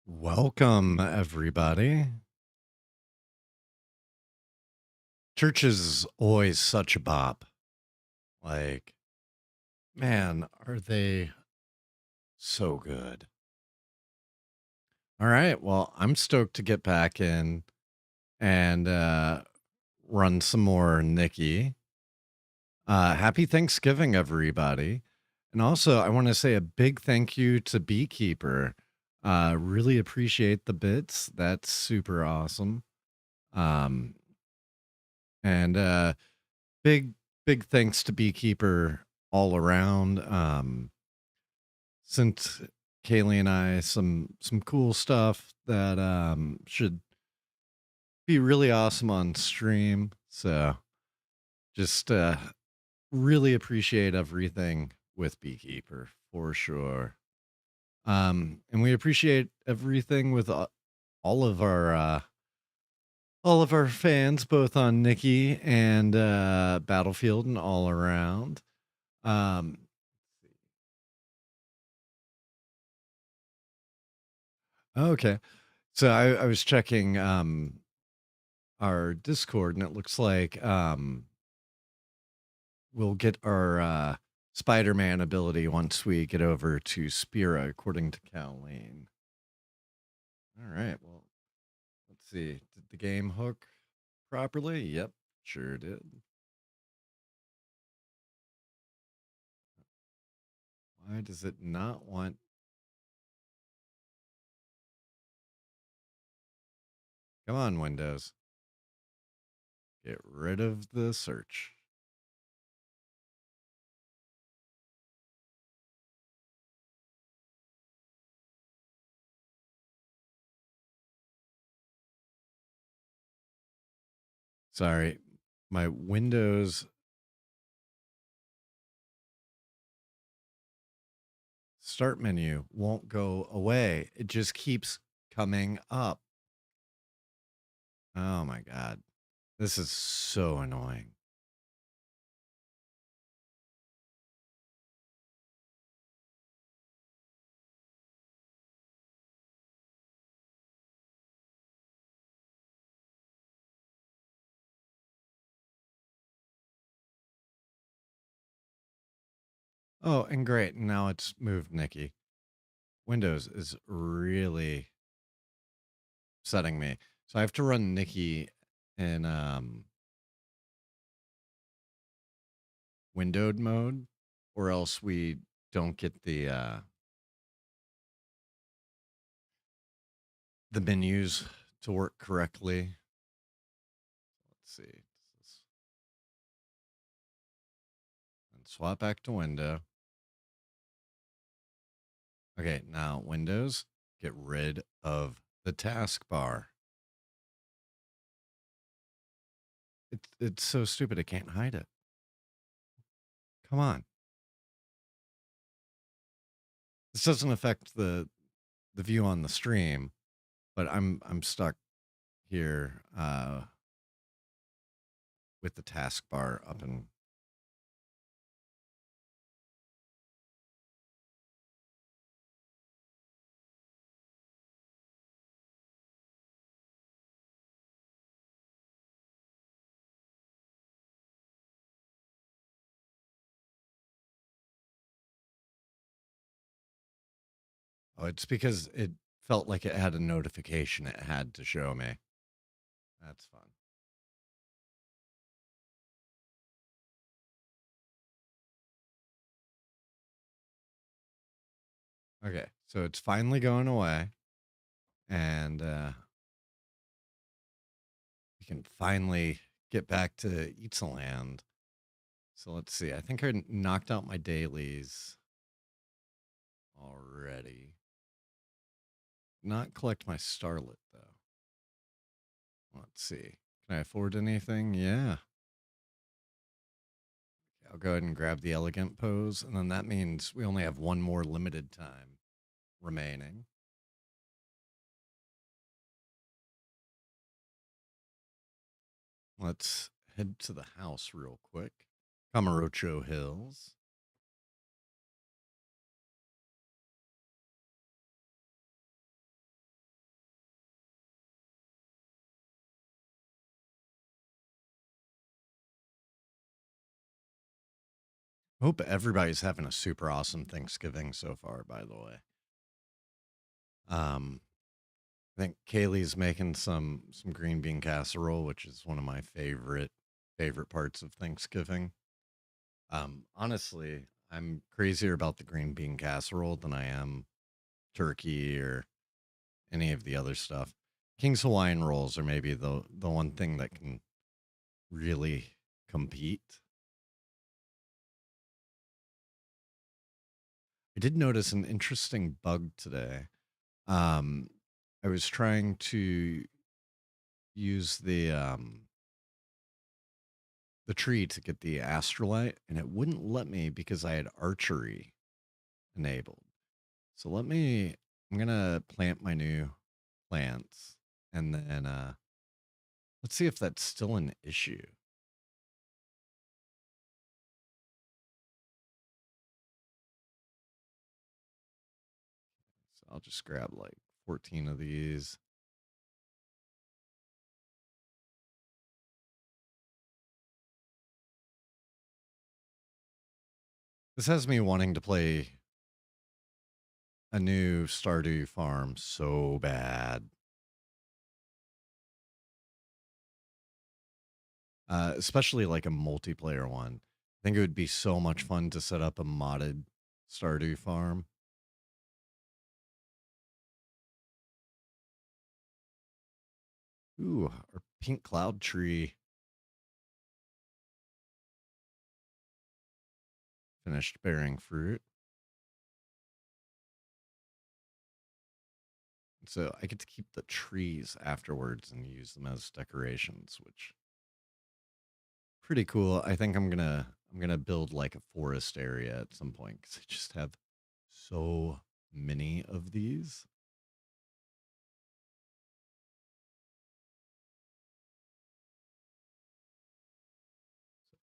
Welcome, everybody. Church is always such a bop. Like, man, are they so good? All right. Well, I'm stoked to get back in and run some more Nikki. Happy Thanksgiving, everybody. And also, I want to say a big thank you to Beekeeper. Really appreciate the bits. That's super awesome. Um, and big big thanks to Beekeeper all around. Sent Kaylee and I some cool stuff that should be really awesome on stream. So just really appreciate everything with Beekeeper for sure. And we appreciate everything with all of our all of our fans, both on Nikki and Battlefield and all around. Um, okay. So I was checking our Discord and it looks like we'll get our Spider-Man ability once we get over to Spira, according to Colleen. All right, well, let's see. Did the game hook properly? Yep, sure did. Why does it not want Come on, Windows. Get rid of the search. Sorry, my Windows start menu won't go away. It just keeps coming up. Oh my God. This is so annoying. Oh, and great. Now it's moved Nikki. Windows is really setting me. So I have to run Nikki in windowed mode, or else we don't get the menus to work correctly. Let's see. And swap back to window. Okay, now Windows, get rid of the taskbar. It's so stupid. I can't hide it. Come on. This doesn't affect the view on the stream, but I'm stuck here with the taskbar up and oh, it's because it felt like it had a notification it had to show me. That's fun. Okay, so it's finally going away, and we can finally get back to Itzaland. So let's see. I think I knocked out my dailies already. Not collect my starlet though. Let's see. Can I afford anything? Yeah. I'll go ahead and grab the elegant pose, and then that means we only have one more limited time remaining. Let's head to the house real quick. Camarocho Hills. Hope everybody's having a super awesome Thanksgiving so far, by the way. Um, I think Kaylee's making some green bean casserole, which is one of my favorite parts of Thanksgiving. Honestly, I'm crazier about the green bean casserole than I am turkey or any of the other stuff. King's Hawaiian rolls are maybe the one thing that can really compete. I did notice an interesting bug today. Um, I was trying to use the tree to get the astrolite, and it wouldn't let me because I had archery enabled. So I'm gonna plant my new plants, and then let's see if that's still an issue. So I'll just grab like 14 of these. This has me wanting to play a new Stardew farm so bad. Especially like a multiplayer one. I think it would be so much fun to set up a modded Stardew farm. Ooh, our pink cloud tree finished bearing fruit. So I get to keep the trees afterwards and use them as decorations, which pretty cool. I think I'm gonna build like a forest area at some point because I just have so many of these.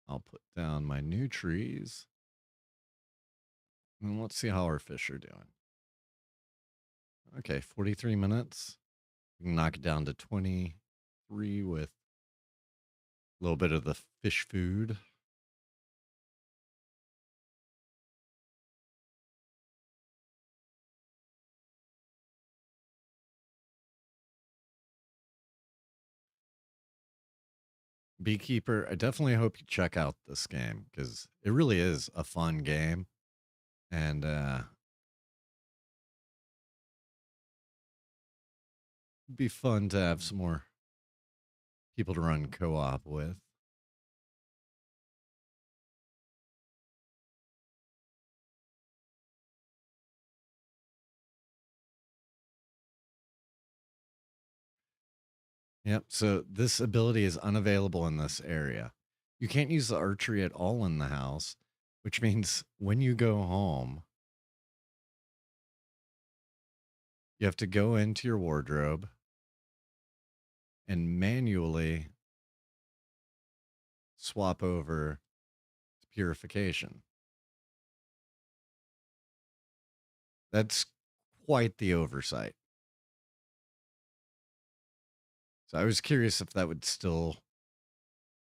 I'll put down my new trees and let's see how our fish are doing. Okay, 43 minutes. We can knock it down to 23 with a little bit of the fish food. Beekeeper, I definitely hope you check out this game because it really is a fun game. And it'd be fun to have some more people to run co op with. Yep. So this ability is unavailable in this area. You can't use the archery at all in the house, which means when you go home, you have to go into your wardrobe and manually swap over to purification. That's quite the oversight. So I was curious if that would still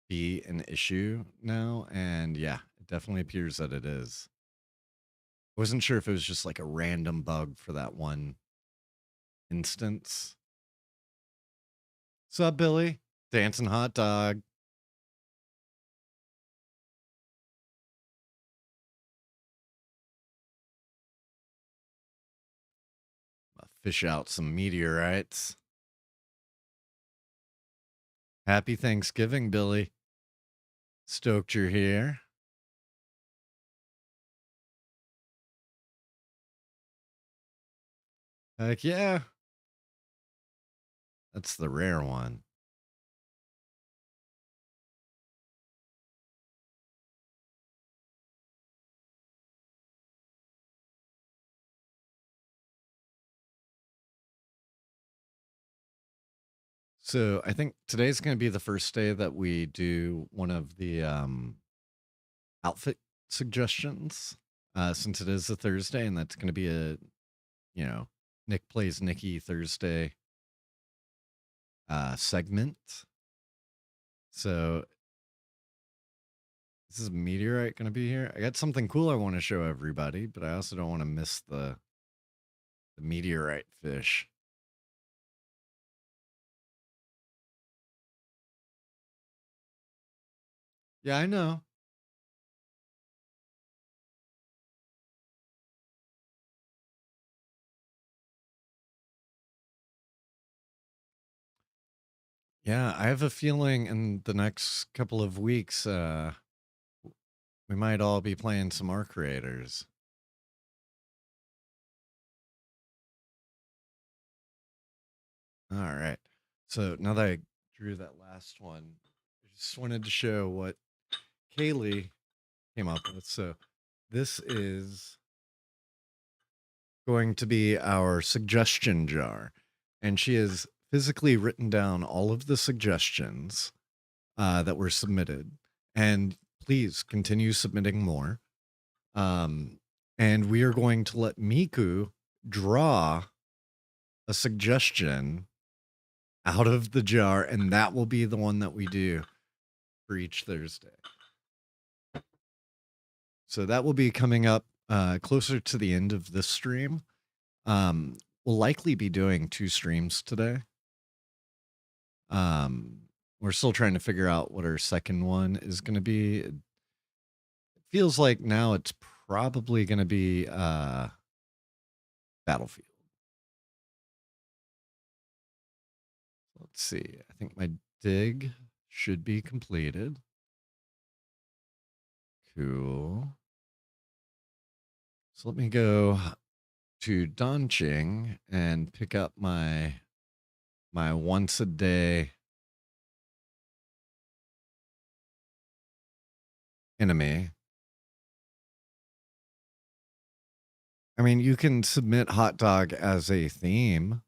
be an issue now. And yeah, it definitely appears that it is. I wasn't sure if it was just like a random bug for that one instance. Sup, Billy? Dancing hot dog. Fish out some meteorites. Happy Thanksgiving, Billy. Stoked you're here. Heck yeah. That's the rare one. So I think today's going to be the first day that we do one of the outfit suggestions, since it is a Thursday, and that's going to be a, you know, Nick plays Nikki Thursday segment. So This is a meteorite going to be here. I got something cool I want to show everybody, but I also don't want to miss the meteorite fish. Yeah, I know. Yeah, I have a feeling in the next couple of weeks, we might all be playing some Art Creators. All right. So now that I drew that last one, I just wanted to show what Kaylee came up with. So this is going to be our suggestion jar. And she has physically written down all of the suggestions that were submitted. And please continue submitting more. And we are going to let Miku draw a suggestion out of the jar, and that will be the one that we do for each Thursday. So that will be coming up closer to the end of this stream. We'll likely be doing 2 streams today. We're still trying to figure out what our second one is going to be. It feels like now it's probably going to be Battlefield. Let's see. I think my dig should be completed. Cool. So let me go to Donching and pick up my once a day enemy. I mean, you can submit hot dog as a theme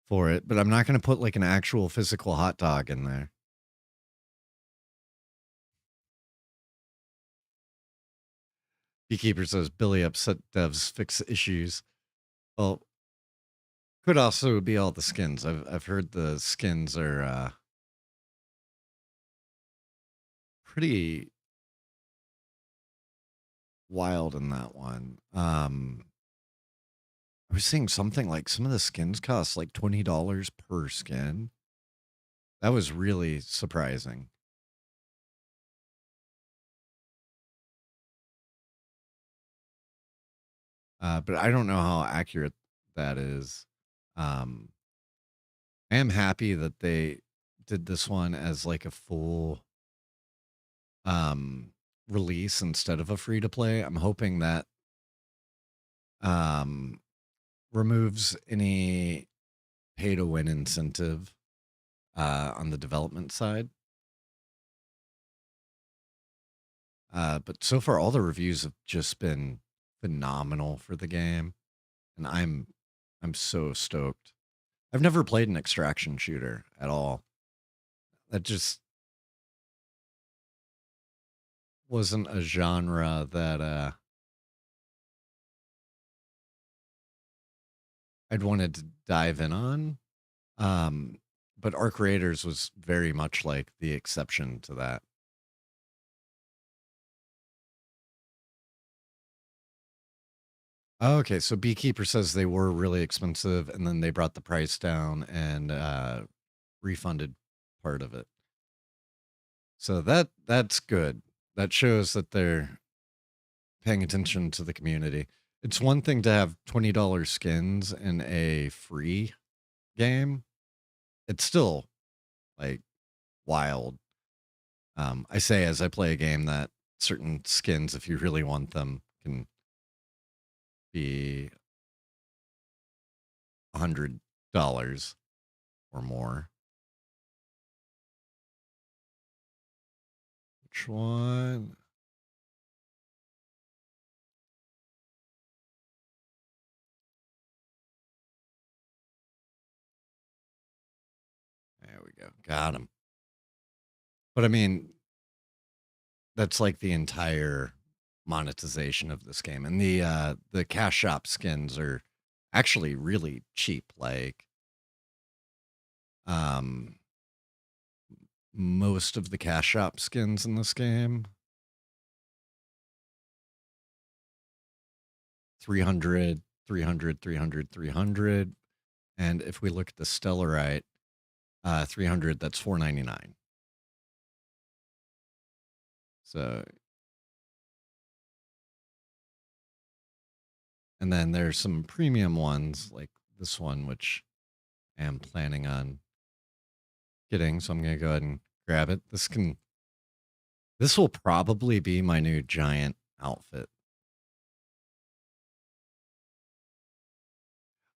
for it, but I'm not going to put like an actual physical hot dog in there. Beekeeper says Billy upset devs fix issues. Well, could also be all the skins. I've heard the skins are pretty wild in that one. I was seeing something like some of the skins cost like $20 per skin. That was really surprising. But I don't know how accurate that is. I am happy that they did this one as like a full release instead of a free to play. I'm hoping that removes any pay to win incentive on the development side. But so far, all the reviews have just been phenomenal for the game, and I'm so stoked. I've never played an extraction shooter at all. That just wasn't a genre that I'd wanted to dive in on. But Arc Raiders was very much like the exception to that. Oh, okay, so Beekeeper says they were really expensive, and then they brought the price down and refunded part of it. So that's good. That shows that they're paying attention to the community. It's one thing to have $20 skins in a free game. It's still like wild. I say as I play a game that certain skins, if you really want them, can be $100 or more. Which one? There we go. Got him. But I mean, that's like the entire monetization of this game. And the cash shop skins are actually really cheap. Like most of the cash shop skins in this game. 300, 300, 300, 300. And if we look at the Stellarite, 300, that's 499. So, and then there's some premium ones like this one, which I am planning on getting. So I'm going to go ahead and grab it. This will probably be my new giant outfit.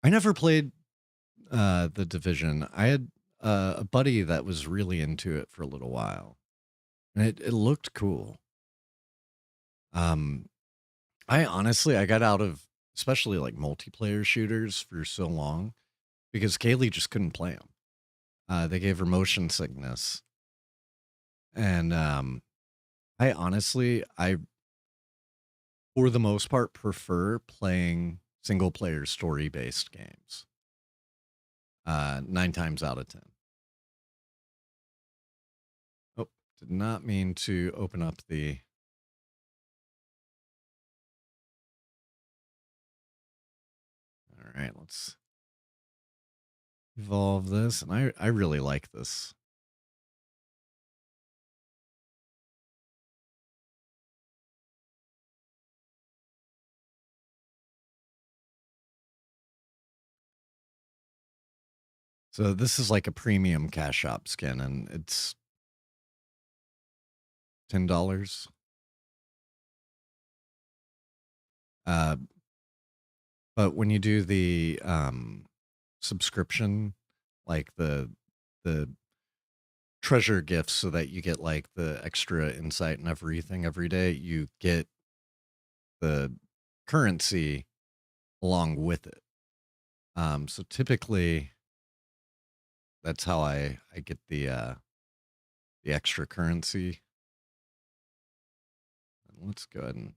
I never played the Division. I had a buddy that was really into it for a little while, and it looked cool. Um, I got out of especially like multiplayer shooters for so long because Kaylee just couldn't play them. They gave her motion sickness, and I for the most part prefer playing single player story based games. 9 times out of 10. Oh, did not mean to open up the. All right, let's evolve this. And I really like this. So this is like a premium cash shop skin, and it's $10. Uh, but when you do the subscription, like the treasure gifts, so that you get like the extra insight and everything every day, you get the currency along with it. So typically, that's how I get the extra currency. Let's go ahead and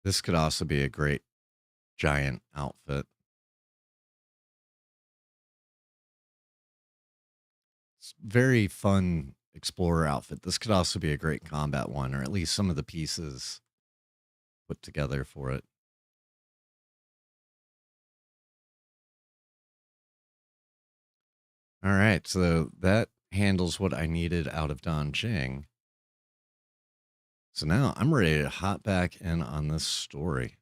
this could also be a great giant outfit. It's very fun explorer outfit. This could also be a great combat one, or at least some of the pieces put together for it. All right, so that handles what I needed out of Dongjing. So now I'm ready to hop back in on this story.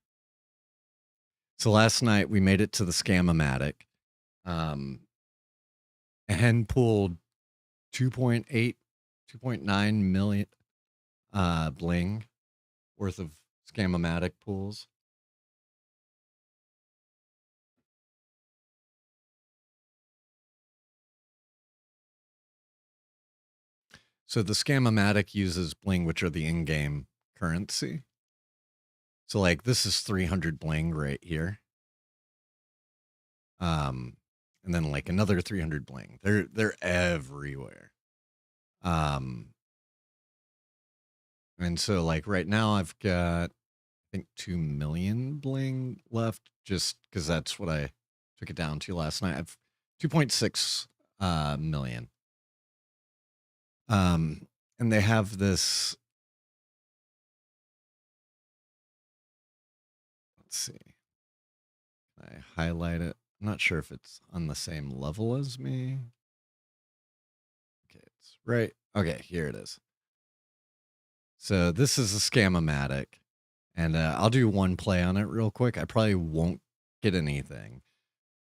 So last night we made it to the Scam-O-Matic, and pulled 2.8, 2.9 million bling worth of Scam-O-Matic pools. So the Scam-O-Matic uses bling, which are the in-game currency. So like this is 300 bling right here. And then like another 300 bling. They're everywhere. And so like right now I've got I think 2 million bling left, just because that's what I took it down to last night. I've 2.6 million. And they have this. Let's see. I highlight it. I'm not sure if it's on the same level as me. Okay, it's right. Okay, here it is. So this is a Scam-O-Matic, and I'll do one play on it real quick. I probably won't get anything,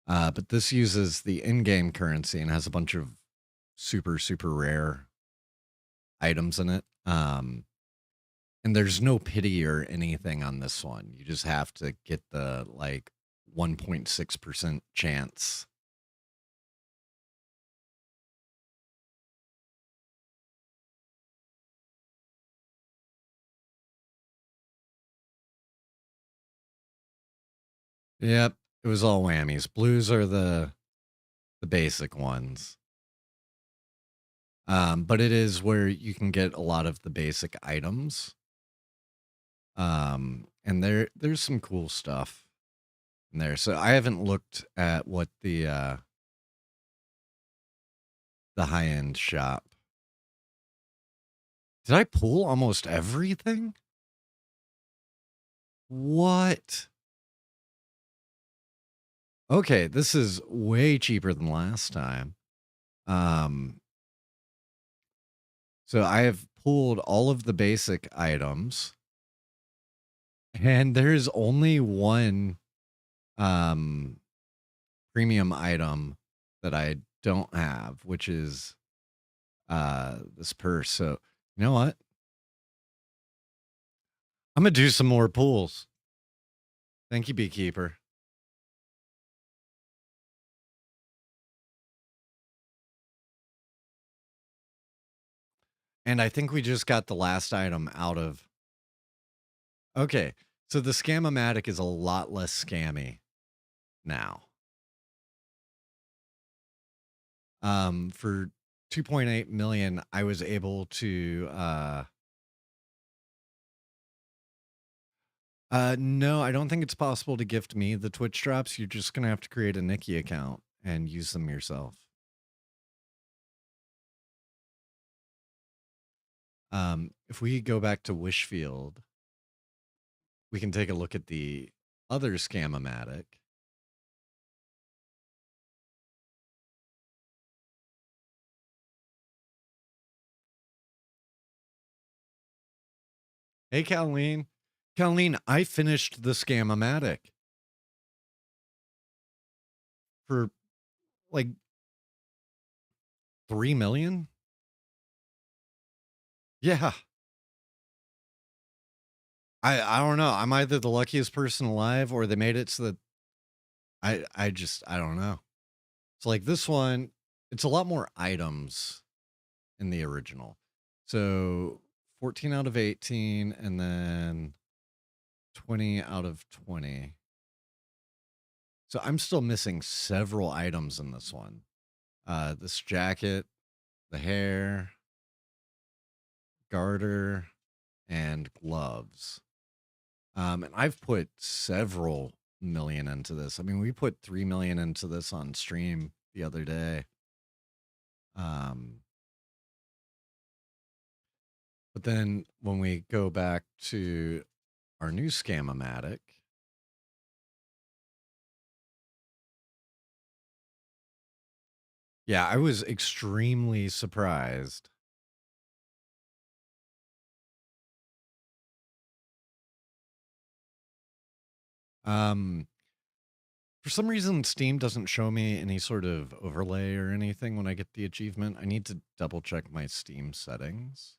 but this uses the in-game currency and has a bunch of super, super rare items in it. And there's no pity or anything on this one. You just have to get the like 1.6% chance. Yep, it was all whammies. Blues are the basic ones. But it is where you can get a lot of the basic items. And there's some cool stuff in there. So I haven't looked at what the high end shop. Did I pull almost everything? What? Okay, this is way cheaper than last time. Um, so I have pulled all of the basic items, and there's only one um premium item that I don't have, which is this purse. So you know what? I'm gonna do some more pulls. Thank you, Beekeeper. And I think we just got the last item out of. Okay, so the Scam-O-Matic is a lot less scammy now. For 2.8 million, I was able to no, I don't think it's possible to gift me the Twitch drops. You're just gonna have to create a Nikki account and use them yourself. If we go back to Wishfield, we can take a look at the other Scam-O-Matic. Hey, Colleen. Colleen, I finished the Scam-O-Matic for like 3 million. Yeah. I don't know. I'm either the luckiest person alive or they made it so that I don't know. So like this one, it's a lot more items in the original. So 14 out of 18 and then 20 out of 20. So I'm still missing several items in this one. This jacket, the hair, garter, and gloves. And I've put several million into this. I mean, we put 3 million into this on stream the other day. But then when we go back to our new Scam-O-Matic, yeah, I was extremely surprised. Um, for some reason, Steam doesn't show me any sort of overlay or anything when I get the achievement. I need to double check my Steam settings.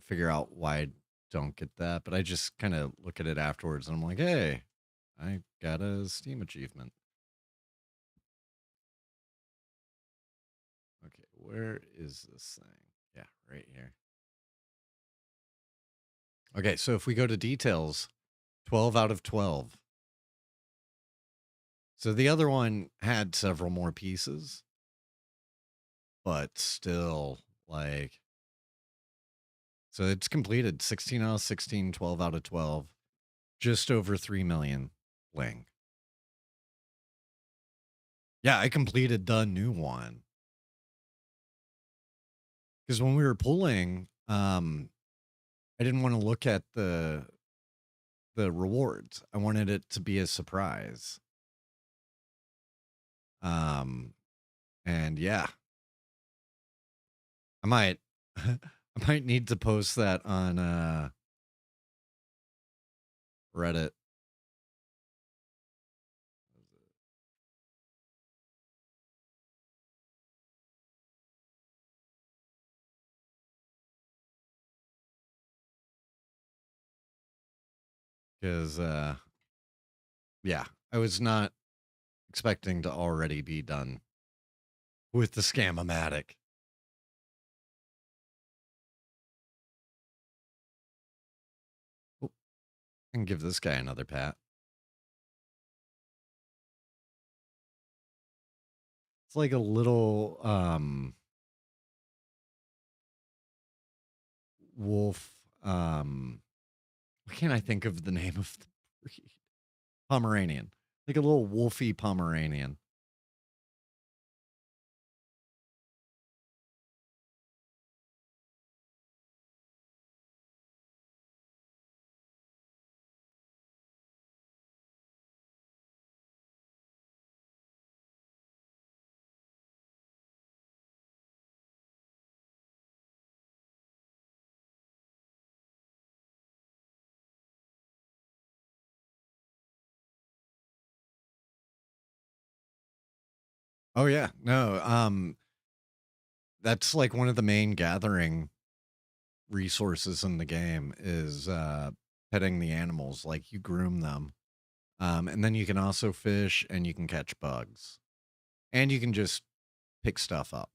Figure out why I don't get that, but I just kind of look at it afterwards and I'm like, hey, I got a Steam achievement. Okay, where is this thing? Yeah, right here. Okay, so if we go to details, 12 out of 12. So the other one had several more pieces, but still, like, so it's completed 16 out of 16, 12 out of 12, just over 3 million Ling. Yeah, I completed the new one. Because when we were pulling, I didn't want to look at the rewards. I wanted it to be a surprise. Um, and yeah, I might, I might need to post that on Reddit. Because yeah, I was not expecting to already be done with the Scam-O-Matic. Oh, I can give this guy another pat. It's like a little wolf Why can't I think of the name of the breed? Pomeranian. Like a little wolfy Pomeranian. Oh yeah. No, that's like one of the main gathering resources in the game is petting the animals. Like you groom them. And then you can also fish and you can catch bugs. And you can just pick stuff up.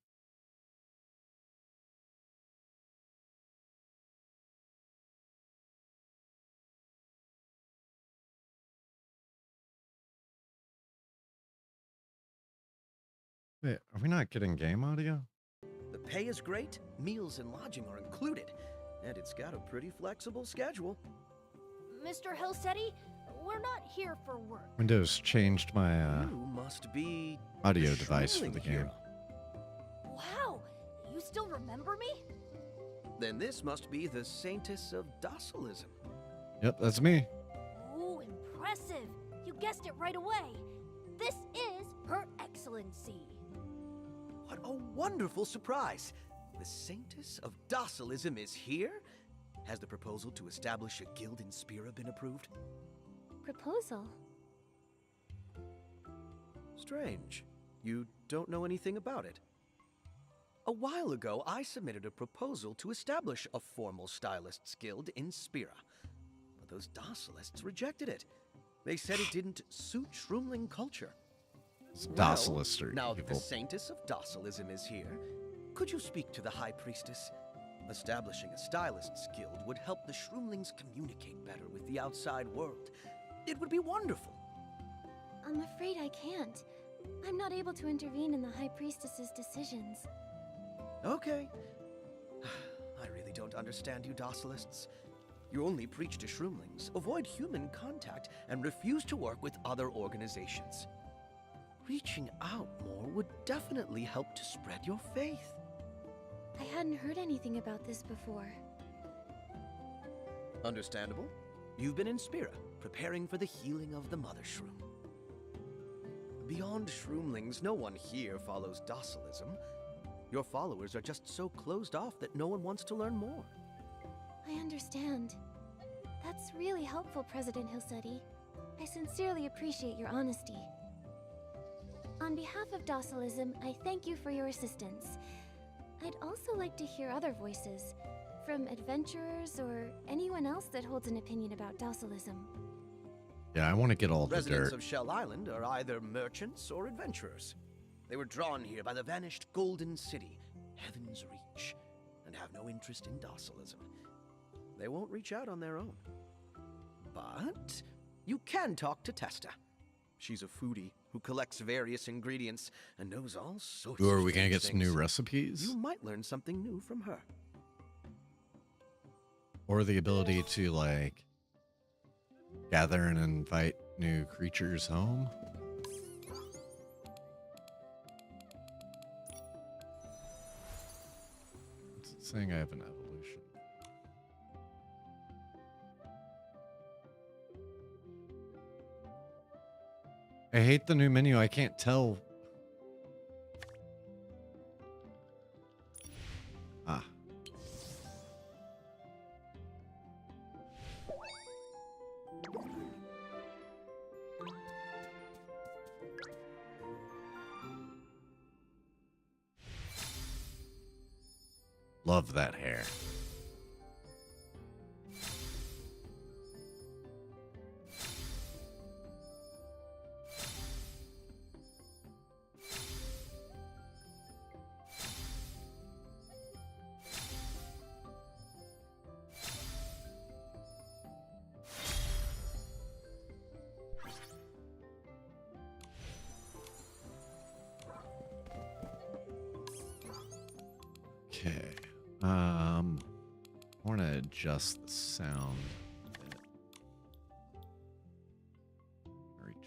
Wait, are we not getting game audio? The pay is great, meals and lodging are included, and it's got a pretty flexible schedule. Mr. Hilsetti, we're not here for work. Windows changed my You must be audio the device for Shroomling the game. hero. Wow, you still remember me? Then this must be the Saintess of Docilism. Yep, that's me. Ooh, impressive. You guessed it right away. This is Her Excellency. What a wonderful surprise! The Saintess of Docilism is here? Has the proposal to establish a guild in Spira been approved? Proposal? Strange. You don't know anything about it. A while ago, I submitted a proposal to establish a formal stylists guild in Spira. But those docilists rejected it. They said it didn't suit Shroomling culture. Docilists are now that the evil. Saintess of Docilism is here, could you speak to the High Priestess? Establishing a stylists guild would help the Shroomlings communicate better with the outside world. It would be wonderful. I'm afraid I can't. I'm not able to intervene in the High Priestess's decisions. Okay. I really don't understand you docilists. You only preach to Shroomlings, avoid human contact, and refuse to work with other organizations. Reaching out more would definitely help to spread your faith. I hadn't heard anything about this before. Understandable. You've been in Spira, preparing for the healing of the Mother Shroom. Beyond Shroomlings, no one here follows docilism. Your followers are just so closed off that no one wants to learn more. I understand. That's really helpful, President Hilsetti. I sincerely appreciate your honesty. On behalf of Docilism, I thank you for your assistance. I'd also like to hear other voices, from adventurers or anyone else that holds an opinion about Docilism. Yeah, I want to get all the Residents dirt. of Shell Island are either merchants or adventurers. They were drawn here by the vanished Golden City, Heaven's Reach, and have no interest in docilism. They won't reach out on their own. But you can talk to Testa. She's a foodie who collects various ingredients and knows all sorts Ooh, are of we gonna strange get some new things. recipes? You might learn something new from her. Or the ability to like gather and invite new creatures home? What's it saying I have an evolution? I hate the new menu. I can't tell. Ah. Love that hair. Okay. I want to adjust the sound a bit.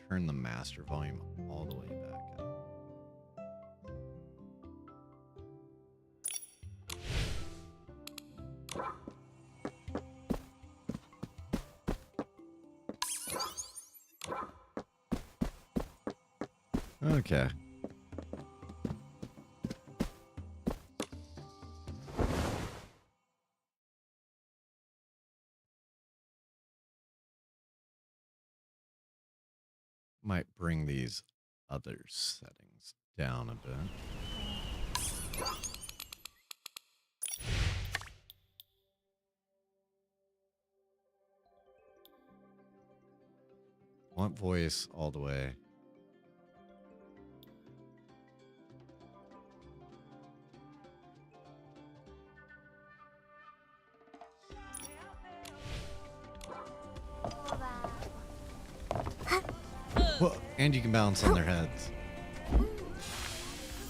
turn the master volume all the way back up. Okay. Might bring these other settings down a bit. Want voice all the way. Well, and you can bounce on their heads.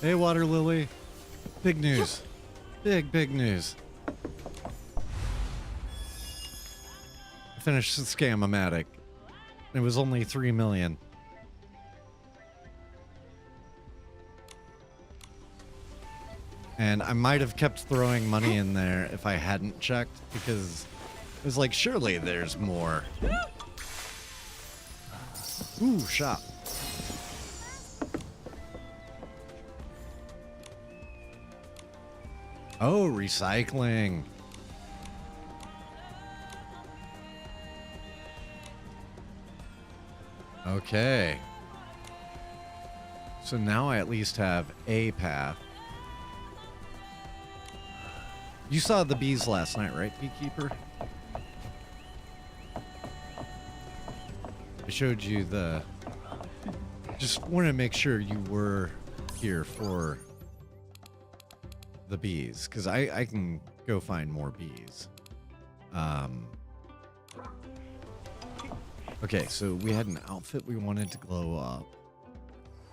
Hey, Water Lily. Big news. Big news. I finished the Scam-O-Matic. It was only 3 million. And I might have kept throwing money in there if I hadn't checked, because it was like, surely there's more. Ooh, shop. Oh, recycling. Okay. So now I at least have a path. You saw the bees last night, right, Beekeeper? I showed you the... Just wanted to make sure you were here for the bees, because I can go find more bees. Okay, so we had an outfit we wanted to glow up.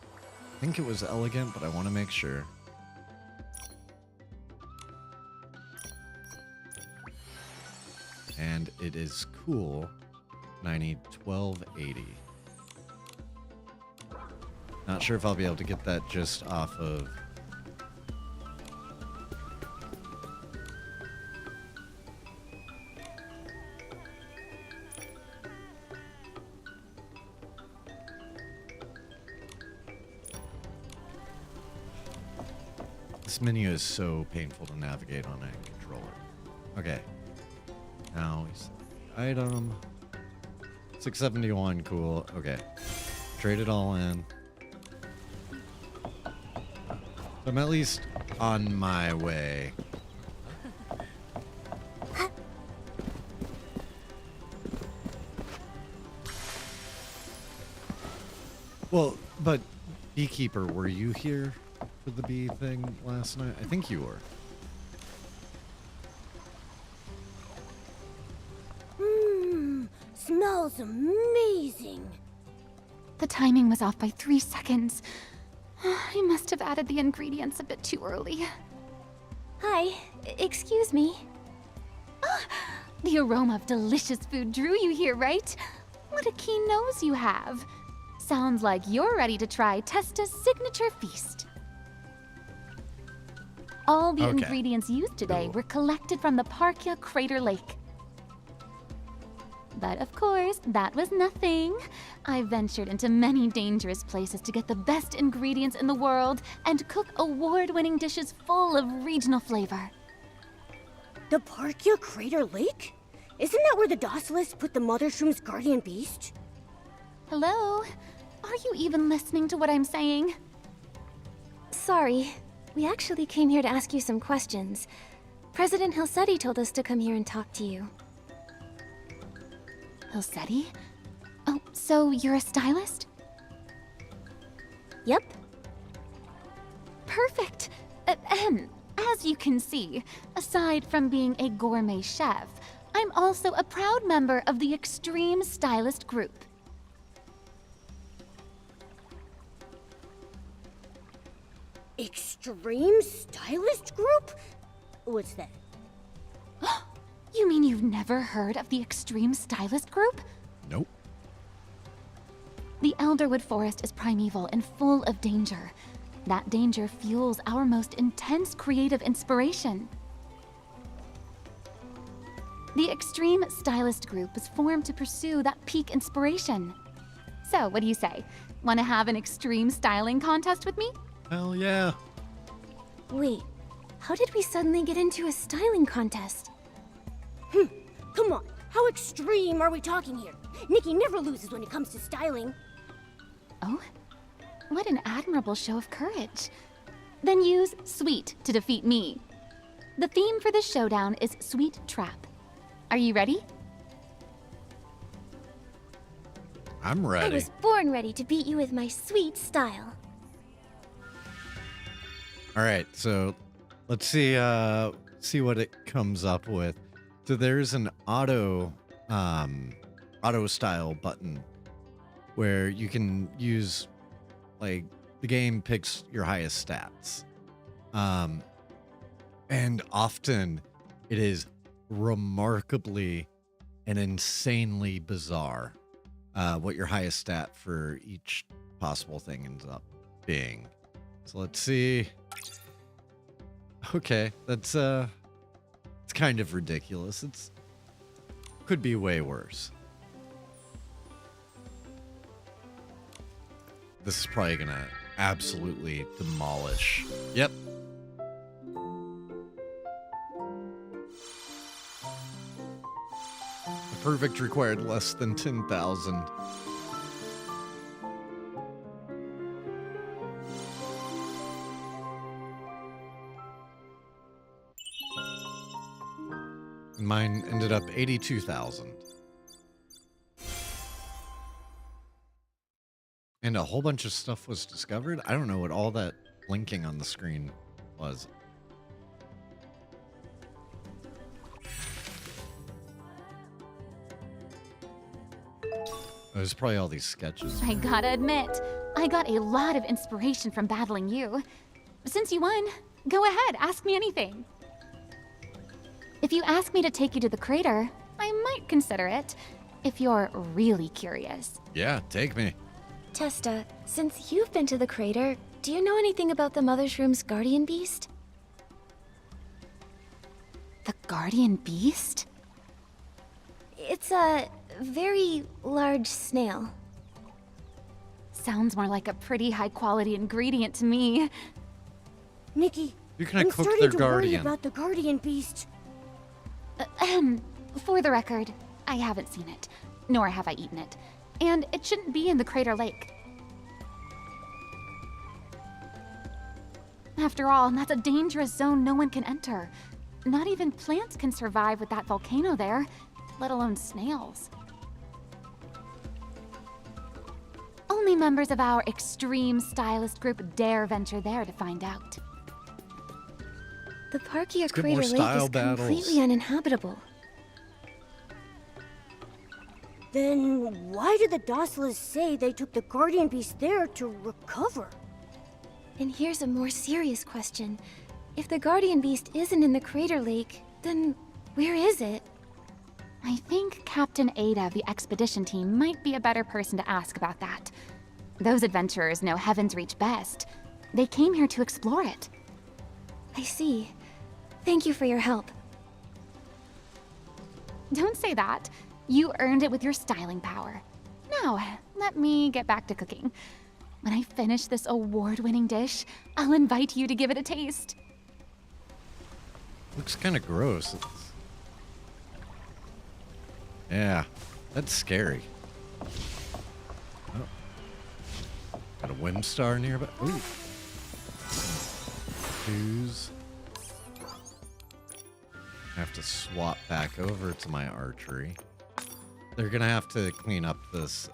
I think it was elegant, but I want to make sure. And it is cool. And I need 1280. Not sure if I'll be able to get that just off of... This menu is so painful to navigate on a controller. Okay. Now, we select the item. 671, cool. Okay. Trade it all in. I'm at least on my way. Well, but Beekeeper, were you here for the bee thing last night? I think you were. Smells amazing. The timing was off by 3 seconds. I must have added the ingredients a bit too early. Hi, excuse me. The aroma of delicious food drew you here, right? What a keen nose you have. Sounds like you're ready to try Testa's signature feast. All the ingredients used today were collected from the Parkia Crater Lake. But of course, that was nothing. I ventured into many dangerous places to get the best ingredients in the world and cook award-winning dishes full of regional flavor. The Parkia Crater Lake? Isn't that where the Docilists put the Mother Shroom's guardian beast? Hello? Are you even listening to what I'm saying? Sorry, we actually came here to ask you some questions. President Hilseti told us to come here and talk to you. Hilseti? Oh, so you're a stylist? Yep. Perfect! And as you can see, aside from being a gourmet chef, I'm also a proud member of the Extreme Stylist Group. Extreme Stylist Group? What's that? You mean you've never heard of the Extreme Stylist Group? Nope. The Elderwood Forest is primeval and full of danger. That danger fuels our most intense creative inspiration. The Extreme Stylist Group was formed to pursue that peak inspiration. So, what do you say? Want to have an extreme styling contest with me? Hell yeah. Wait, how did we suddenly get into a styling contest? Come on, how extreme are we talking here? Nikki never loses when it comes to styling. Oh, what an admirable show of courage. Then use sweet to defeat me. The theme for this showdown is Sweet Trap. Are you ready? I'm I ready. was born ready to beat you with my sweet style. All right, so let's see what it comes up with. So there's an auto style button where you can use, like, the game picks your highest stats. And often it is remarkably and insanely bizarre what your highest stat for each possible thing ends up being. So let's see. Okay, that's it's kind of ridiculous. It's could be way worse. This is probably gonna absolutely demolish. Yep. The perfect required less than 10,000. Mine ended up 82,000. And a whole bunch of stuff was discovered. I don't know what all that blinking on the screen was. It was probably all these sketches. I gotta admit, I got a lot of inspiration from battling you. Since you won, go ahead, ask me anything. If you ask me to take you to the crater, I might consider it, if you're really curious. Yeah, take me. Testa, since you've been to the crater, do you know anything about the Mother's Room's guardian beast? The guardian beast? It's a very large snail. Sounds more like a pretty high-quality ingredient to me. Nikki, You can I'm cook starting their to worry guardian. about the guardian beast. For the record, I haven't seen it, nor have I eaten it. And it shouldn't be in the Crater Lake. After all, that's a dangerous zone no one can enter. Not even plants can survive with that volcano there, let alone snails. Only members of our extreme stylist group dare venture there to find out. The Parkia get more Crater Lake style is battles. completely uninhabitable. Then why did the Docilists say they took the guardian beast there to recover? And here's a more serious question. If the guardian beast isn't in the Crater Lake, then where is it? I think Captain Ada of the expedition team might be a better person to ask about that. Those adventurers know Heaven's Reach best. They came here to explore it. I see. Thank you for your help. Don't say that. You earned it with your styling power. Now, let me get back to cooking. When I finish this award-winning dish, I'll invite you to give it a taste. Looks kind of gross. Yeah, that's scary. Oh. Got a Whim Star nearby. Ooh. Shoes. I have to swap back over to my archery. They're gonna have to clean up this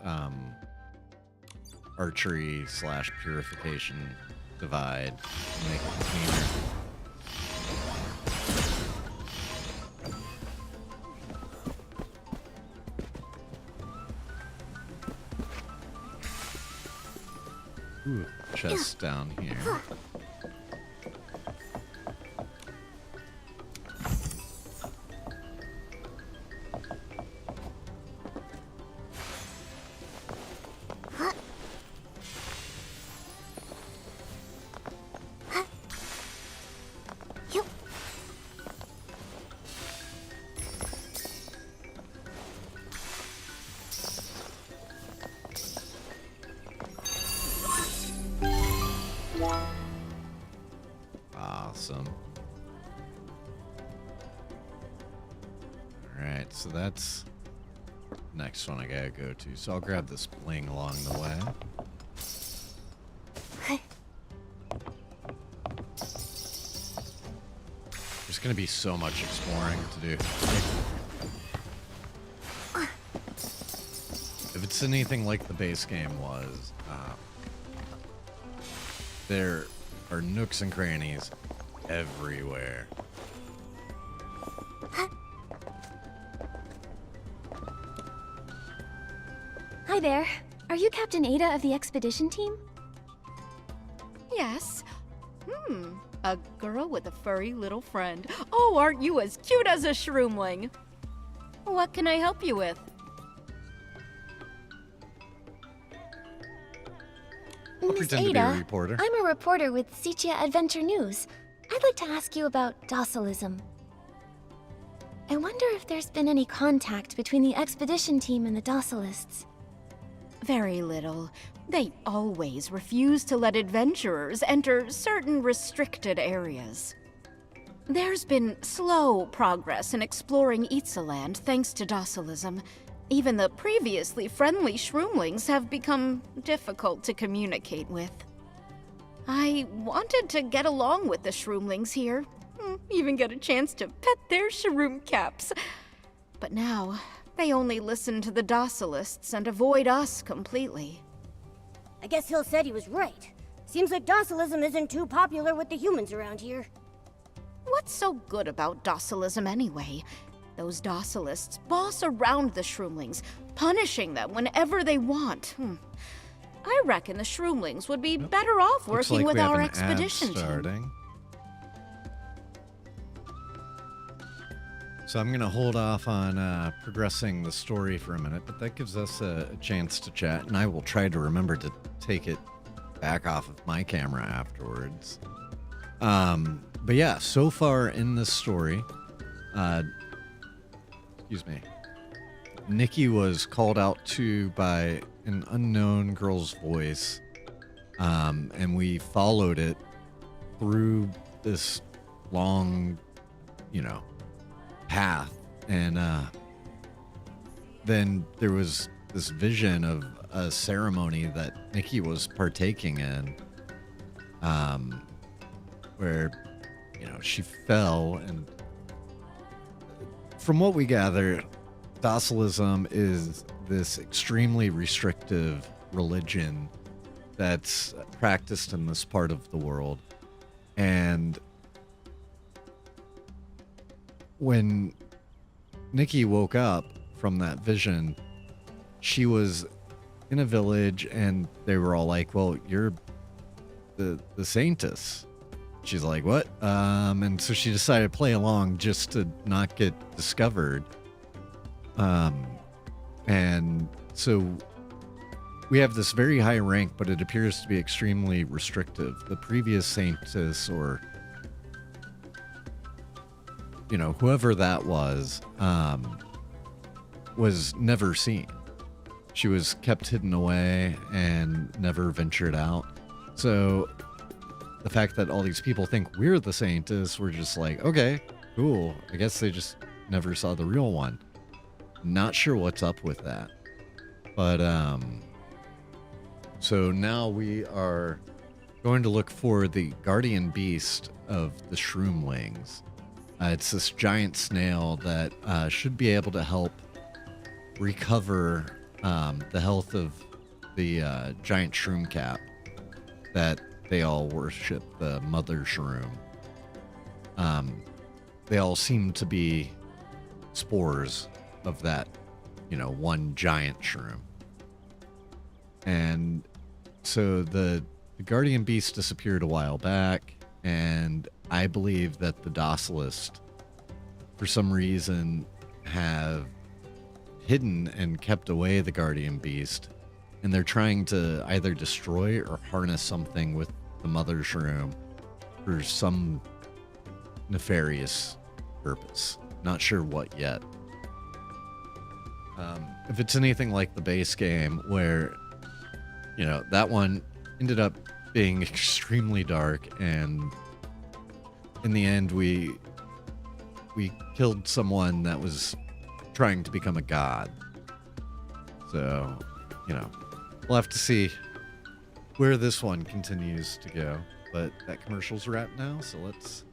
archery / purification divide. Make it cleaner. Ooh, chest down here. awesome. Alright, so that's the next one I gotta go to. So I'll grab this bling along the way. There's gonna be so much exploring to do. If it's anything like the base game was, there are nooks and crannies everywhere. Hi there. Are you Captain Ada of the expedition team? Yes. A girl with a furry little friend. Oh, aren't you as cute as a shroomling? What can I help you with? I'll Miss pretend to be a Ada, reporter. I'm a reporter with Sitia Adventure News. I'd like to ask you about docilism. I wonder if there's been any contact between the expedition team and the docilists. Very little. They always refuse to let adventurers enter certain restricted areas. There's been slow progress in exploring Itzaland thanks to docilism. Even the previously friendly shroomlings have become difficult to communicate with. I wanted to get along with the shroomlings here, even get a chance to pet their shroom caps. But now, they only listen to the docilists and avoid us completely. I guess Hill said he was right. Seems like docilism isn't too popular with the humans around here. What's so good about docilism anyway? Those docilists boss around the shroomlings, punishing them whenever they want. I reckon the shroomlings would be better off Looks working like with we have our an ad expedition team. starting. So I'm going to hold off on progressing the story for a minute, but that gives us a chance to chat, and I will try to remember to take it back off of my camera afterwards. But yeah, so far in this story, excuse me, Nikki was called out to by an unknown girl's voice, and we followed it through this long, path, and then there was this vision of a ceremony that Nikki was partaking in, where she fell, and from what we gather, docilism is this extremely restrictive religion that's practiced in this part of the world. And when Nikki woke up from that vision, she was in a village, and they were all like, well, you're the saintess. She's like, what? And so she decided to play along just to not get discovered. And so we have this very high rank, but it appears to be extremely restrictive. The previous saintess, or whoever that was never seen. She was kept hidden away and never ventured out. So the fact that all these people think we're the saintess, we're just like, okay, cool. I guess they just never saw the real one. Not sure what's up with that. But, so now we are going to look for the guardian beast of the shroomlings. It's this giant snail that should be able to help recover the health of the giant shroom cap that they all worship, the mother shroom. They all seem to be spores of that, one giant shroom. And so the guardian beast disappeared a while back, and I believe that the docilists, for some reason, have hidden and kept away the guardian beast, and they're trying to either destroy or harness something with the mother shroom for some nefarious purpose. Not sure what yet. If it's anything like the base game, where that one ended up being extremely dark, and in the end, we killed someone that was trying to become a god. So, you know, we'll have to see where this one continues to go. But that commercial's wrapped now, so let's...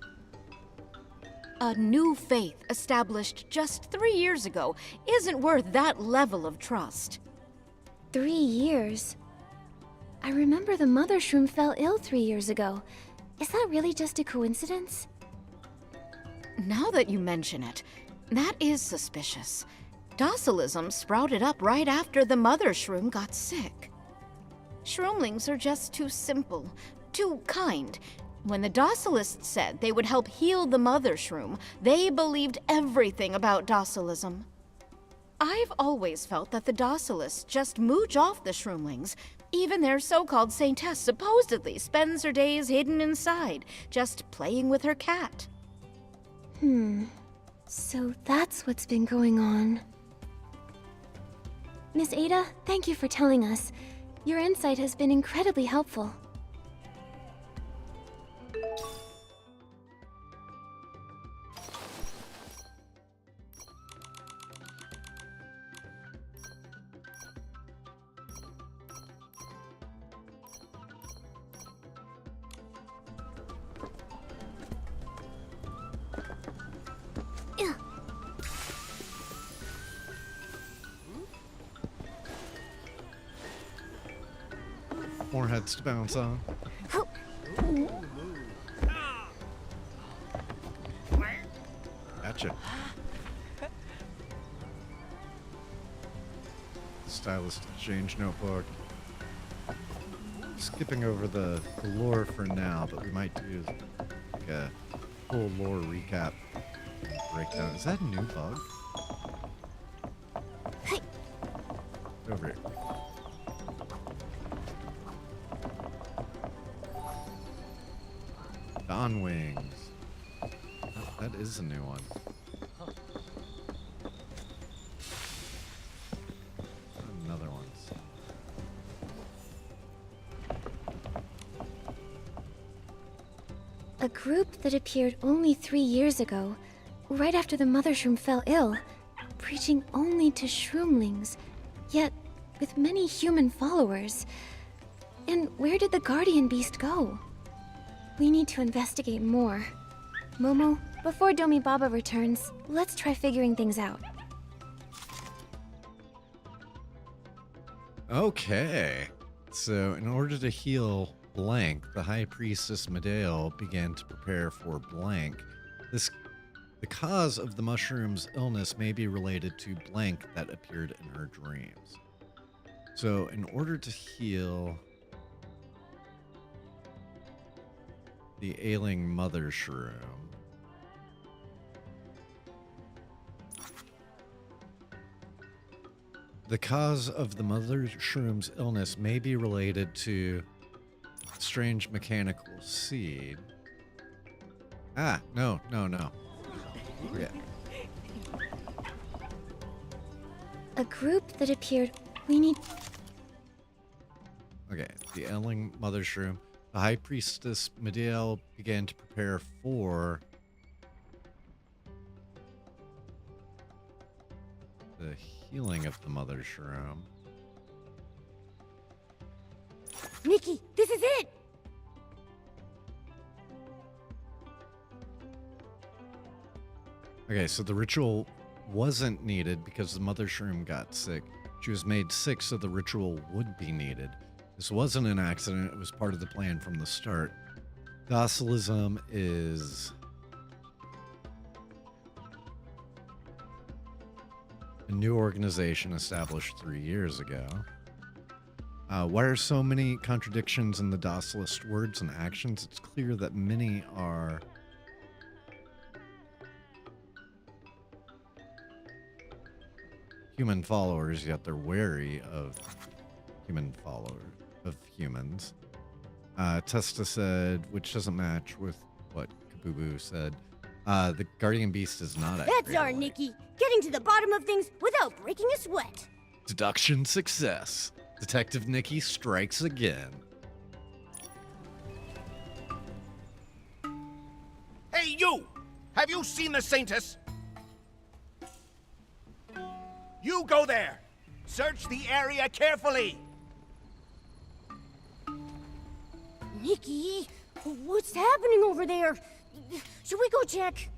A new faith established just 3 years ago isn't worth that level of trust. 3 years? I remember the mother shroom fell ill 3 years ago. Is that really just a coincidence? Now that you mention it, that is suspicious. Docilism sprouted up right after the mother shroom got sick. Shroomlings are just too simple, too kind. When the docilists said they would help heal the mother shroom, they believed everything about docilism. I've always felt that the docilists just mooch off the shroomlings. Even their so-called saintess supposedly spends her days hidden inside, just playing with her cat. So that's what's been going on. Miss Ada, thank you for telling us. Your insight has been incredibly helpful. More heads to bounce on. Gotcha. Stylist exchange notebook. Skipping over the lore for now, but we might do like a full lore recap and breakdown. Is that a new bug? Over here. Dawn Wings. That is a new one. Another one. A group that appeared only 3 years ago, right after the mother shroom fell ill, preaching only to shroomlings, yet with many human followers. And where did the guardian beast go? We need to investigate more. Momo, before Domi Baba returns, let's try figuring things out. Okay. So, in order to heal Blank, the High Priestess Medeo began to prepare for Blank. The cause of the mushroom's illness may be related to Blank that appeared in her dreams. So, in order to heal the ailing mother shroom, the cause of the mother shroom's illness may be related to strange mechanical seed. No. Forget. A group that appeared... We need... Okay, the ailing mother shroom. The High Priestess Medeo began to prepare for the healing of the mother shroom. Nikki, this is it! Okay, so the ritual wasn't needed because the mother shroom got sick. She was made sick so the ritual would be needed. This wasn't an accident, it was part of the plan from the start. Docilism is a new organization established 3 years ago. Why are so many contradictions in the docilist words and actions? It's clear that many are human followers, yet they're wary of humans. Testa said, which doesn't match with what Kabubu said. The guardian beast is not at That's Great our Lake. Nikki, getting to the bottom of things without breaking a sweat. Deduction success. Detective Nikki strikes again. Hey Have you seen the Saintess? You go there. Search the area carefully. Nikki, what's happening over there? Should we go check?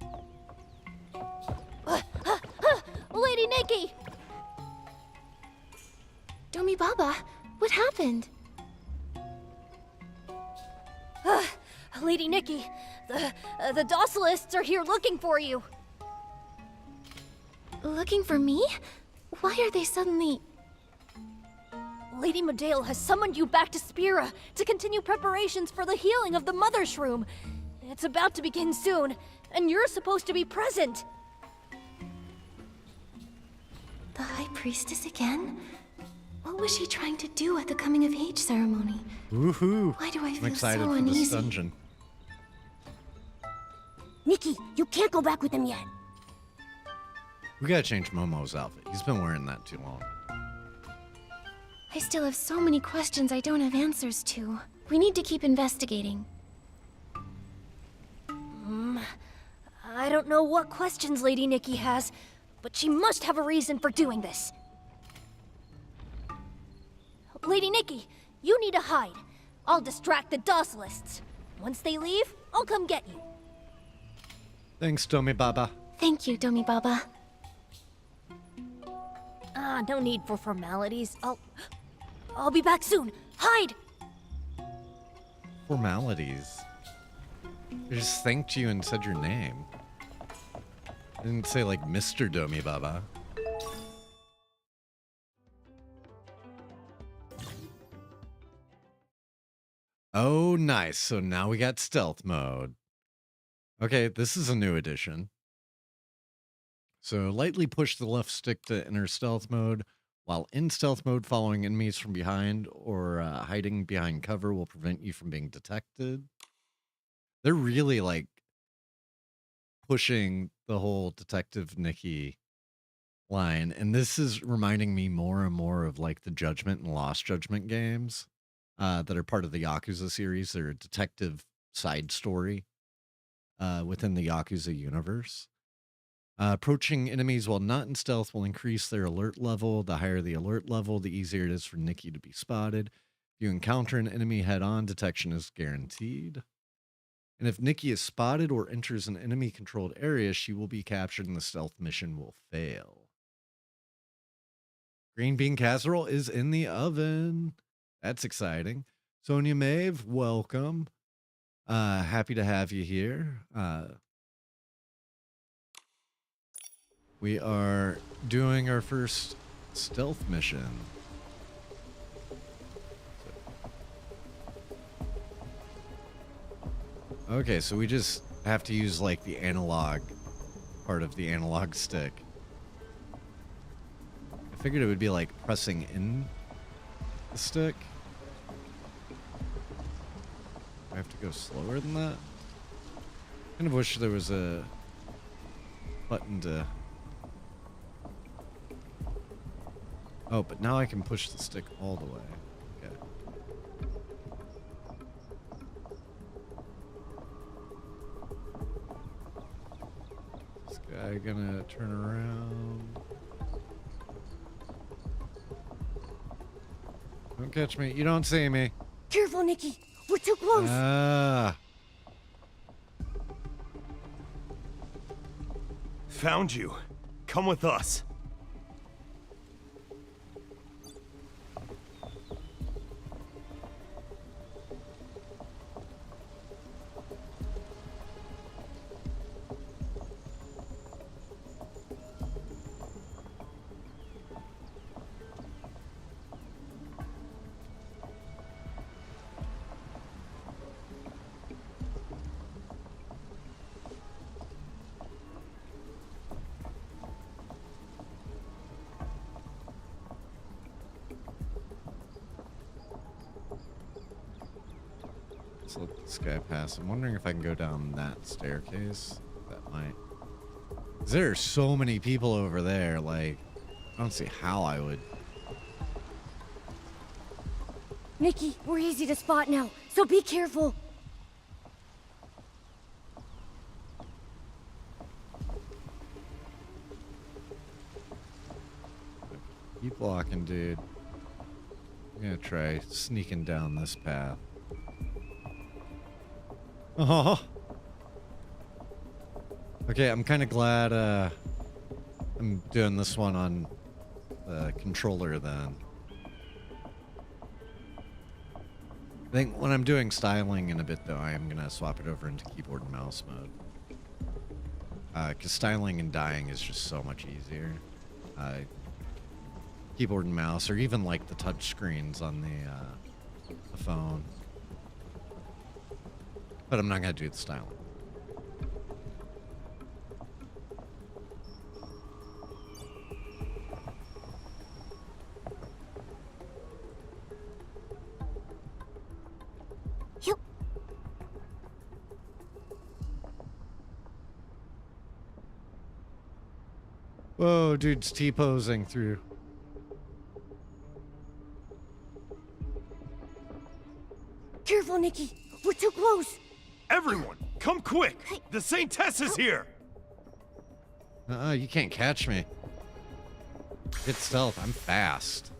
Lady Nikki! Domi Baba, what happened? Lady Nikki, the Dossalists are here looking for you. Looking for me? Why are they suddenly... Lady Medale has summoned you back to Spira to continue preparations for the healing of the Mother Shroom. It's about to begin soon, and you're supposed to be present. The High Priestess again? What was she trying to do at the coming-of-age ceremony? Woohoo! Why do I I'm feel excited so for uneasy? this dungeon. Nikki, you can't go back with them yet. We gotta change Momo's outfit. He's been wearing that too long. I still have so many questions I don't have answers to. We need to keep investigating. I don't know what questions Lady Nikki has, but she must have a reason for doing this. Lady Nikki, you need to hide. I'll distract the Dossalists. Once they leave, I'll come get you. Thanks, Domi Baba. Thank you, Domi Baba. No need for formalities. I'll be back soon. Hide! Formalities. I just thanked you and said your name. I didn't say like Mr. Domi Baba. Oh, nice. So now we got stealth mode. Okay, this is a new addition. So lightly push the left stick to enter stealth mode. While in stealth mode, following enemies from behind or hiding behind cover will prevent you from being detected. They're really like pushing the whole Detective Nikki line. And this is reminding me more and more of like the Judgment and Lost Judgment games that are part of the Yakuza series. They're a detective side story within the Yakuza universe. Approaching enemies while not in stealth will increase their alert level. The higher the alert level, the easier it is for Nikki to be spotted. If you encounter an enemy head-on, detection is guaranteed. And if Nikki is spotted or enters an enemy-controlled area, she will be captured and the stealth mission will fail. Green bean casserole is in the oven. That's exciting. Sonia Maeve, welcome. Happy to have you here. We are doing our first stealth mission. Okay, so we just have to use like the analog part of the analog stick. I figured it would be like pressing in the stick. I have to go slower than that. Kind of wish there was a button to... Oh, but now I can push the stick all the way. Okay. This guy gonna turn around. Don't catch me. You don't see me. Careful, Nikki. We're too close. Found you. Come with us. Let's let this guy pass. I'm wondering if I can go down that staircase. That might. There are so many people over there. Like, I don't see how I would. Nikki, we're easy to spot now, so be careful. Keep walking, dude. I'm gonna try sneaking down this path. Oh. Okay, I'm kind of glad I'm doing this one on the controller then. I think when I'm doing styling in a bit though, I am gonna swap it over into keyboard and mouse mode. Because styling and dying is just so much easier. Keyboard and mouse, or even like the touch screens on the phone. But I'm not gonna do the styling. You. Whoa, dude's T-posing through. Careful, Nikki. We're too close. Everyone, come quick! The Saintess is here! You can't catch me. Get stealth, I'm fast.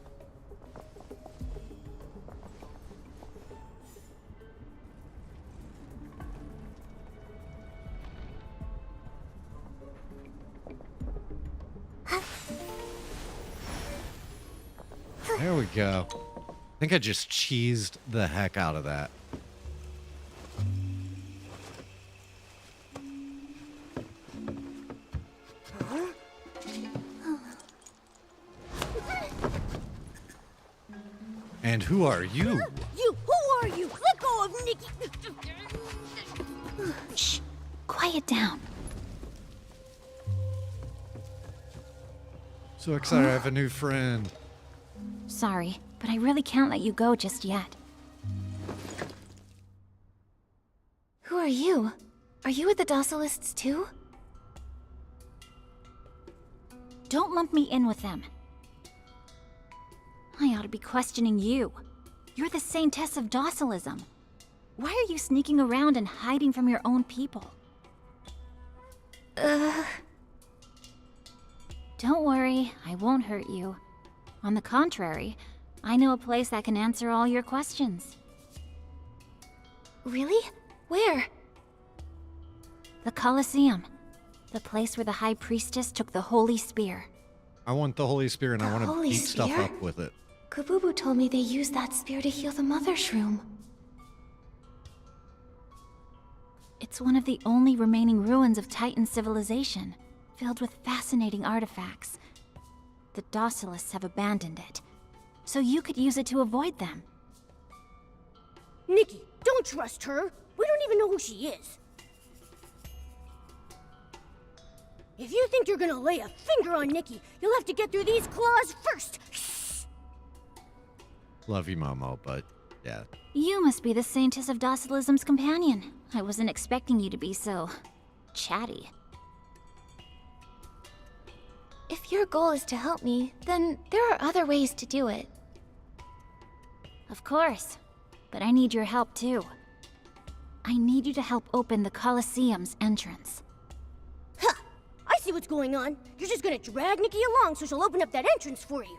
There we go. I think I just cheesed the heck out of that. And who are you? You, who are you? Let go of Nikki. Shh. Quiet down. So excited I have a new friend. Sorry, but I really can't let you go just yet. Who are you? Are you with the Docilists too? Don't lump me in with them. I ought to be questioning you. You're the Saintess of Docilism. Why are you sneaking around and hiding from your own people? Don't worry, I won't hurt you. On the contrary, I know a place that can answer all your questions. Really? Where? The Colosseum. The place where the High Priestess took the Holy Spear. I want the Holy Spear and I want to Holy beat stuff Spear? up with it. Kabubu told me they used that spear to heal the Mother Shroom. It's one of the only remaining ruins of Titan civilization, filled with fascinating artifacts. The Docilists have abandoned it, so you could use it to avoid them. Nikki, don't trust her. We don't even know who she is. If you think you're gonna lay a finger on Nikki, you'll have to get through these claws first. Love you, Momo, but yeah. You must be the Saintess of Docilism's companion. I wasn't expecting you to be so chatty. If your goal is to help me, then there are other ways to do it. Of course, but I need your help too. I need you to help open the Colosseum's entrance. Ha! I see what's going on. You're just gonna drag Nikki along so she'll open up that entrance for you.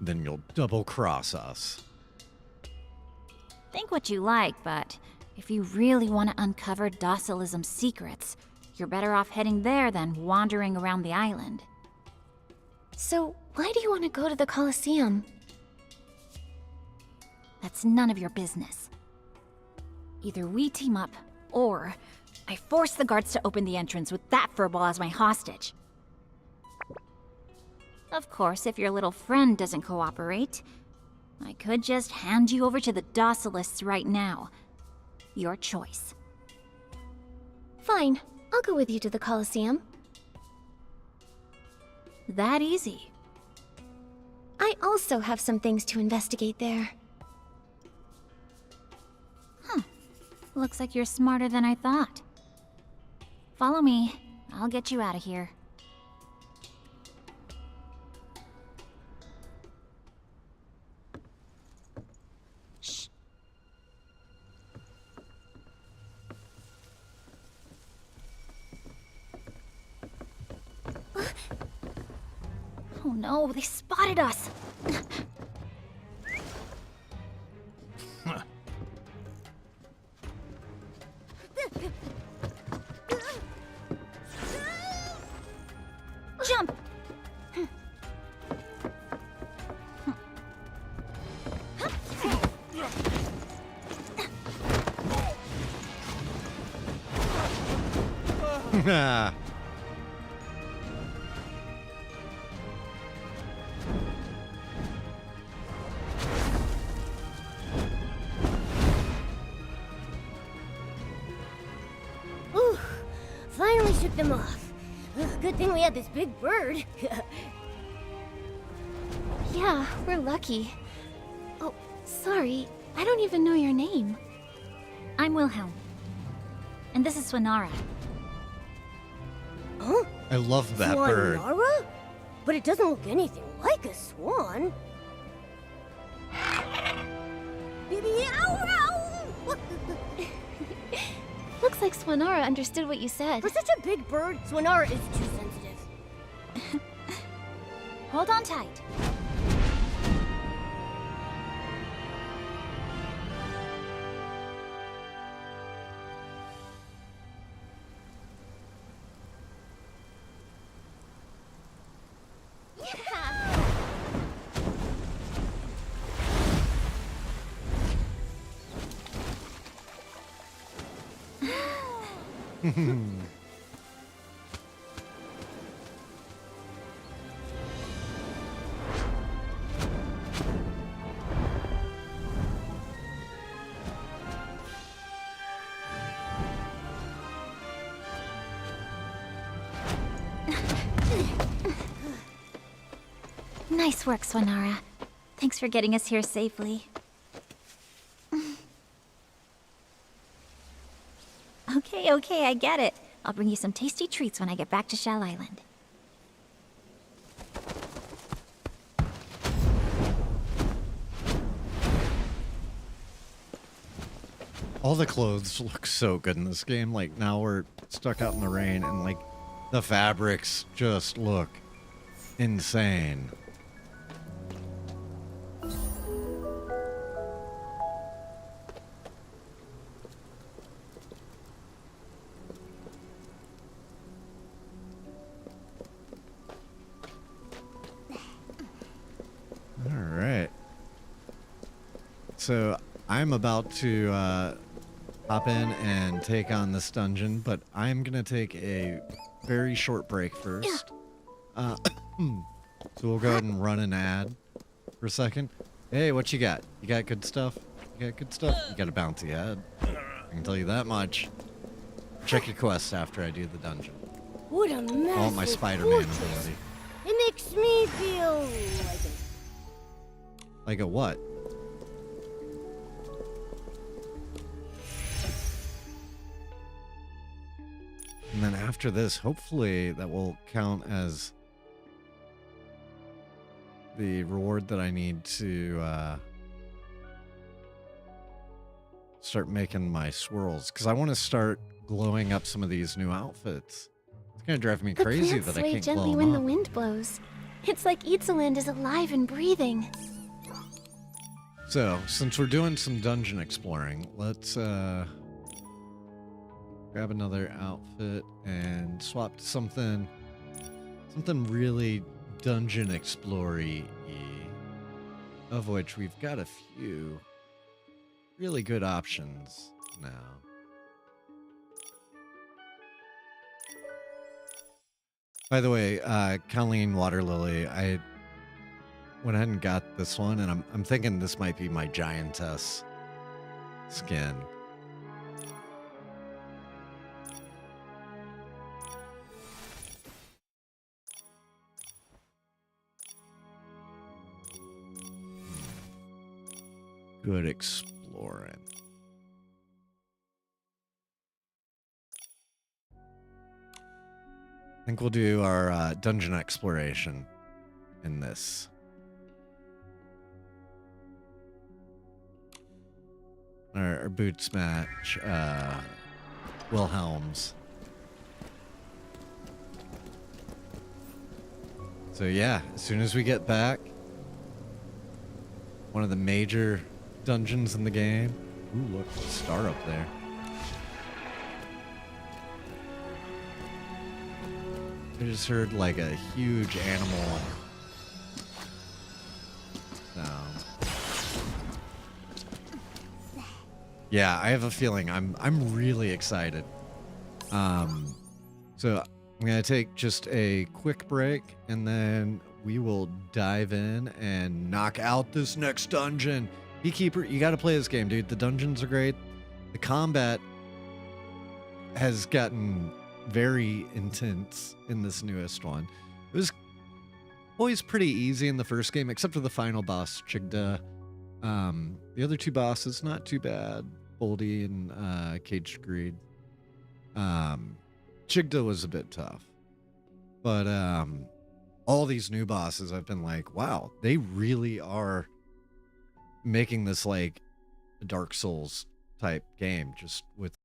Then you'll double cross us. Think what you like, but if you really want to uncover Docilism's secrets, you're better off heading there than wandering around the island. So, why do you want to go to the Colosseum? That's none of your business. Either we team up, or I force the guards to open the entrance with that furball as my hostage. Of course, if your little friend doesn't cooperate, I could just hand you over to the Docilists right now. Your choice. Fine, I'll go with you to the Colosseum. That easy. I also have some things to investigate there. Looks like you're smarter than I thought. Follow me. I'll get you out of here. Shh. Oh no, they spotted us. Jump! Ooh, finally shook them off. Ugh, good thing we had this big bird. Yeah, we're lucky. Oh, sorry. I don't even know your name. I'm Wilhelm. And this is Swanara. Huh? I love that bird. Swanara? But it doesn't look anything like a swan. Looks like Swanara understood what you said. For such a big bird, Swanara is too sensitive. Hold on tight. Nice work, Swanara. Thanks for getting us here safely. Okay, I get it. I'll bring you some tasty treats when I get back to Shell Island. All the clothes look so good in this game. Like, now we're stuck out in the rain, and, like, the fabrics just look insane. Alright. So, I'm about to hop in and take on this dungeon, but I'm gonna take a very short break first. So we'll go ahead and run an ad for a second. Hey, what you got? You got good stuff? You got good stuff? You got a bounty head. I can tell you that much. Check your quest after I do the dungeon. What a massive I want my Spider-Man fortress. ability. It makes me feel like Like a what? And then after this, hopefully that will count as the reward that I need to start making my swirls. Because I want to start glowing up some of these new outfits. It's going to drive me crazy that I sway can't gently glow when them the up. wind blows. It's like Itzaland is alive and breathing. So, since we're doing some dungeon exploring, let's grab another outfit and swap to something really dungeon explory-y, of which we've got a few really good options now. By the way, Colleen Waterlily, I went ahead and got this one, and I'm thinking this might be my giantess skin. Good exploring. I think we'll do our dungeon exploration in this. Our boots match Wilhelm's. So yeah, as soon as we get back, one of the major dungeons in the game. Ooh, look, the star up there. I just heard like a huge animal sound. Yeah, I have a feeling I'm really excited. So I'm gonna take just a quick break and then we will dive in and knock out this next dungeon. Beekeeper, you gotta play this game, dude. The dungeons are great. The combat has gotten very intense in this newest one. It was always pretty easy in the first game, except for the final boss, Chigda. The other two bosses, not too bad. Boldy and Caged Greed. Chigda was a bit tough. But all these new bosses, I've been like, wow, they really are making this like a Dark Souls type game, just with